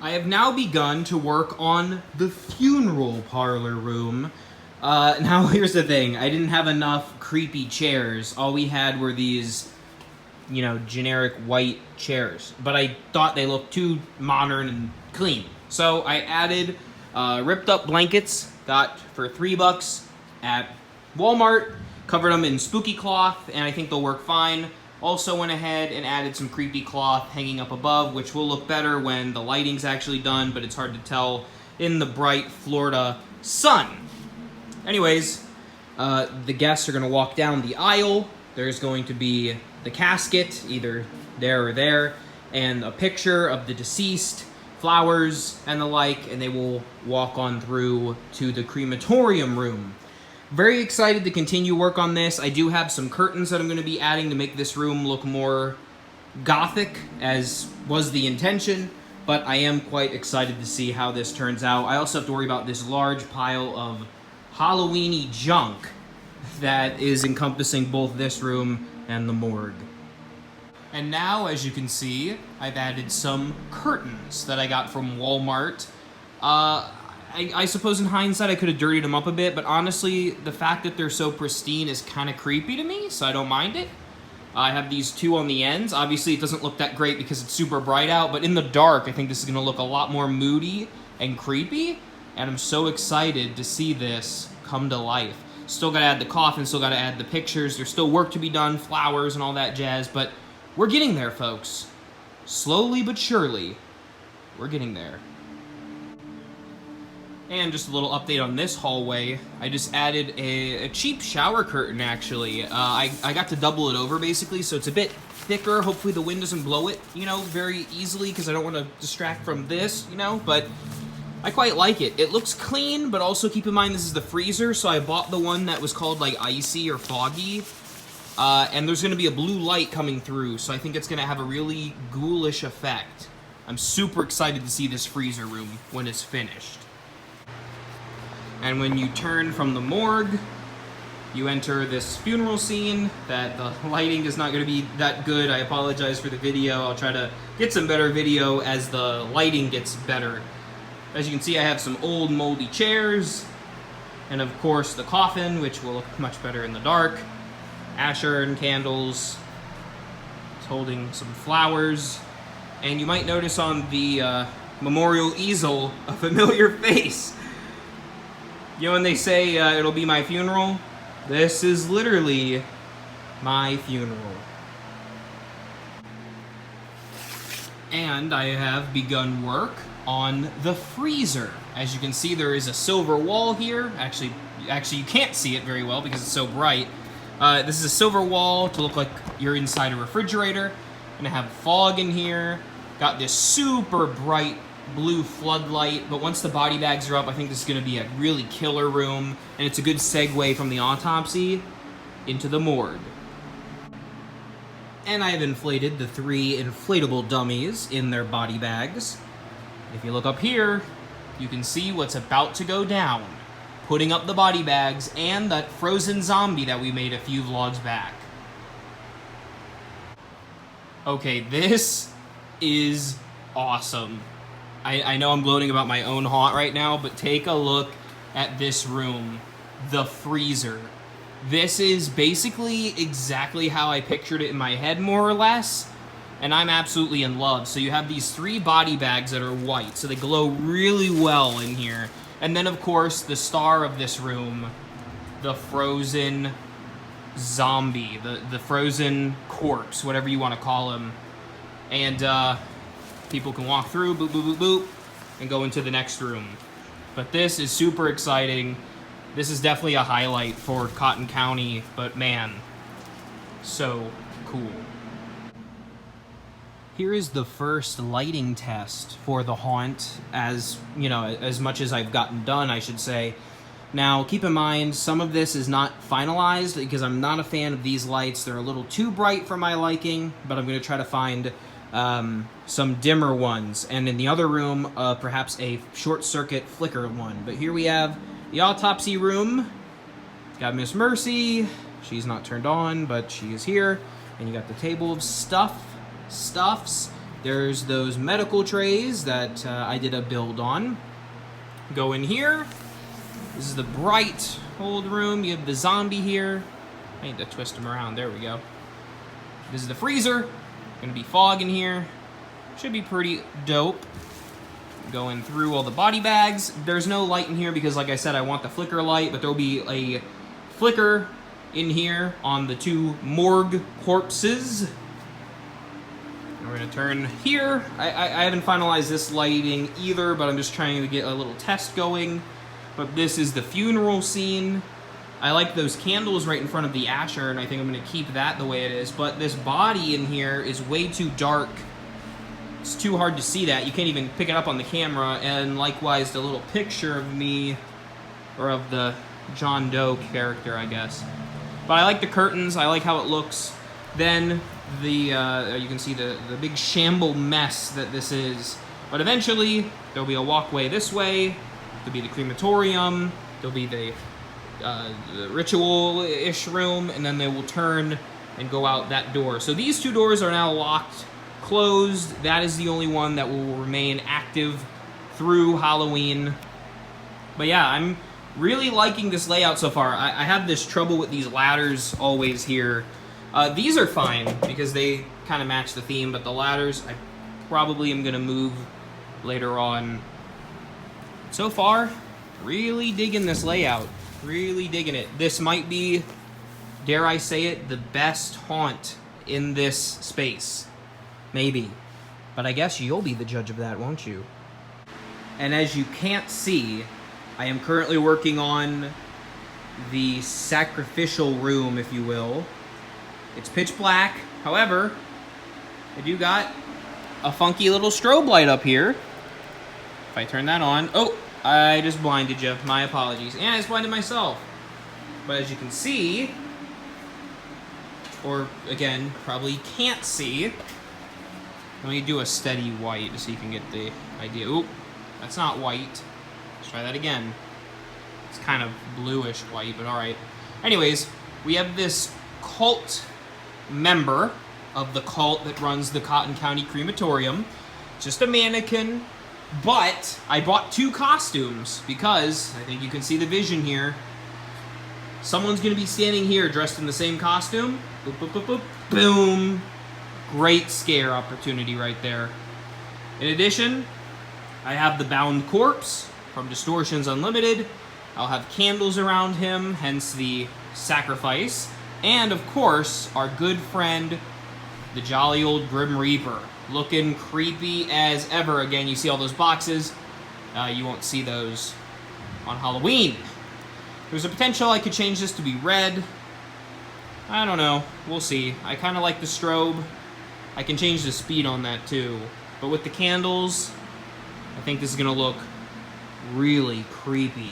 I have now begun to work on the funeral parlor room. Now here's the thing, I didn't have enough creepy chairs. All we had were these, you know, generic white chairs. But I thought they looked too modern and clean. So I added ripped up blankets, got for $3 at Walmart, covered them in spooky cloth, and I think they'll work fine. Also went ahead and added some creepy cloth hanging up above, which will look better when the lighting's actually done, but it's hard to tell in the bright Florida sun. Anyways, the guests are going to walk down the aisle. There's going to be the casket, either there or there, and a picture of the deceased, flowers, and the like, and they will walk on through to the crematorium room. Very excited to continue work on this. I do have some curtains that I'm going to be adding to make this room look more gothic, as was the intention, but I am quite excited to see how this turns out. I also have to worry about this large pile of Halloween-y junk that is encompassing both this room and the morgue. And now, as you can see, I've added some curtains that I got from Walmart. I suppose in hindsight I could have dirtied them up a bit, but honestly, the fact that they're so pristine is kind of creepy to me, so I don't mind it. I have these two on the ends. Obviously, it doesn't look that great because it's super bright out, but in the dark, I think this is going to look a lot more moody and creepy, and I'm so excited to see this come to life. Still got to add the coffin, still got to add the pictures. There's still work to be done, flowers and all that jazz, but we're getting there, folks. Slowly but surely, we're getting there. And just a little update on this hallway. I just added a cheap shower curtain, actually. I got to double it over, basically, so it's a bit thicker. Hopefully the wind doesn't blow it, you know, very easily, because I don't want to distract from this, you know, but I quite like it. It looks clean, but also keep in mind this is the freezer, so I bought the one that was called, like, icy or foggy. And there's going to be a blue light coming through, so I think it's going to have a really ghoulish effect. I'm super excited to see this freezer room when it's finished. And when you turn from the morgue, you enter this funeral scene that the lighting is not going to be that good. I apologize for the video. I'll try to get some better video as the lighting gets better. As you can see, I have some old moldy chairs, and of course the coffin, which will look much better in the dark. Ash urn, candles, it's holding some flowers, and you might notice on the memorial easel a familiar face. You know when they say it'll be my funeral? This is literally my funeral. And I have begun work on the freezer. As you can see, there is a silver wall here. Actually, you can't see it very well because it's so bright. This is a silver wall to look like you're inside a refrigerator. Gonna have fog in here. Got this super bright blue floodlight, but once the body bags are up, I think this is going to be a really killer room, and it's a good segue from the autopsy into the morgue. And I have inflated the 3 inflatable dummies in their body bags. If you look up here, you can see what's about to go down. Putting up the body bags and that frozen zombie that we made a few vlogs back. Okay, this is awesome. I know I'm gloating about my own haunt right now, but take a look at this room. The freezer. This is basically exactly how I pictured it in my head, more or less, and I'm absolutely in love. So you have these 3 body bags that are white, so they glow really well in here. And then, of course, the star of this room, the frozen zombie, the frozen corpse, whatever you want to call him. And, people can walk through, boop, boop, boop, boop, and go into the next room. But this is super exciting. This is definitely a highlight for Cotton County, but man, so cool. Here is the first lighting test for the haunt, as, you know, as much as I've gotten done, I should say. Now, keep in mind, some of this is not finalized because I'm not a fan of these lights. They're a little too bright for my liking, but I'm going to try to find some dimmer ones, and in the other room, perhaps a short-circuit flicker one. But here we have the autopsy room. Got Miss Mercy. She's not turned on, but she is here. And you got the table of stuffs. There's those medical trays that I did a build on. Go in here. This is the bright old room. You have the zombie here. I need to twist him around. There we go. This is the freezer. Gonna be fog in here. Should be pretty dope. Going through all the body bags. There's no light in here because, like I said, I want the flicker light, but there'll be a flicker in here on the 2 morgue corpses. We're gonna turn here. I haven't finalized this lighting either, but I'm just trying to get a little test going. But this is the funeral scene. I like those candles right in front of the ash urn. I think I'm gonna keep that the way it is. But this body in here is way too dark. It's too hard to see that. You can't even pick it up on the camera. And likewise, the little picture of me, or of the John Doe character, I guess. But I like the curtains. I like how it looks. Then the you can see the big shamble mess that this is. But eventually, there'll be a walkway this way. There'll be the crematorium. There'll be the ritual-ish room, and then they will turn and go out that door. So these 2 doors are now locked, closed. That is the only one that will remain active through Halloween. But yeah, I'm really liking this layout so far. I have this trouble with these ladders always here. These are fine because they kind of match the theme, but the ladders I probably am going to move later on. So far, really digging this layout. Really digging it. This might be, dare I say it, the best haunt in this space. Maybe. But I guess you'll be the judge of that, won't you? And as you can't see, I am currently working on the sacrificial room, if you will. It's pitch black. However, I do got a funky little strobe light up here. If I turn that on... Oh! I just blinded you. My apologies. And I just blinded myself. But as you can see, or again, probably can't see, let me do a steady white so you can get the idea. Oop, that's not white. Let's try that again. It's kind of bluish white, but alright. Anyways, we have this cult member of the cult that runs the Cotton County Crematorium. Just a mannequin. But I bought 2 costumes because I think you can see the vision here. Someone's going to be standing here dressed in the same costume. Boop, boop, boop, boop. Boom. Great scare opportunity right there. In addition, I have the bound corpse from Distortions Unlimited. I'll have candles around him, hence the sacrifice. And of course, our good friend, the jolly old Grim Reaper. Looking creepy as ever. Again, you see all those boxes. You won't see those on Halloween. There's a potential I could change this to be red. I don't know. We'll see. I kind of like the strobe. I can change the speed on that too. But with the candles, I think this is going to look really creepy.